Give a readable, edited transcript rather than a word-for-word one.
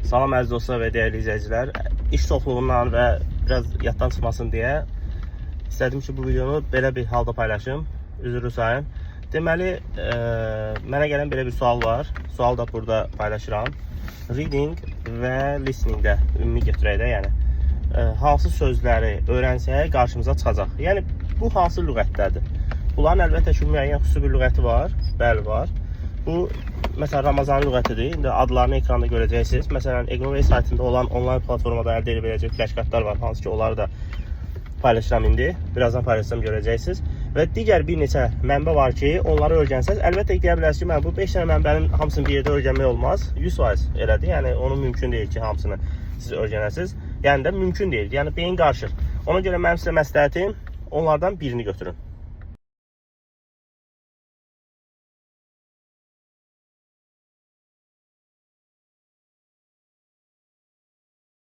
Salam əziz dostlar və dəyərli izləyicilər. İş çoxluğundan və biraz yaddan çıxmasın deyə istədim ki, bu videonu belə bir halda paylaşım. Üzrlü sayın. Deməli, mənə gələn belə bir sual var. Sual da burada paylaşıram. Reading və listeningdə ümumi götürək də, yəni hansı sözləri öyrənsək qarşımıza çıxacaq. Yəni bu hansı lüğətdədir? Bunların əlbəttə ki, müəyyən xüsusi bir lüğəti var. Bəli, var. Bu mesela Ramazan lüğətidir. İndi adlarını ekranda görəcəksiniz. Məsələn, Eqnoway saytında olan onlayn platformada əldə edə biləcək flashkartlar var. Hansı ki, onları da paylaşıram indi. Birazdan paylaşsam görəcəksiniz. Və digər bir neçə mənbə var ki, onları öyrənsəz. Əlbəttə ki, deyə bilərsiniz ki, mən bu 5 dənə mənbənin hamısını bir yerdə öyrənmək olmaz. 100% elədir. Yəni onun mümkün deyil ki, hamısını siz öyrənəsiniz. Yəni də mümkün deyil. Yəni beyin qarışır. Ona görə mənim sizə məsləhətim onlardan birini götürün.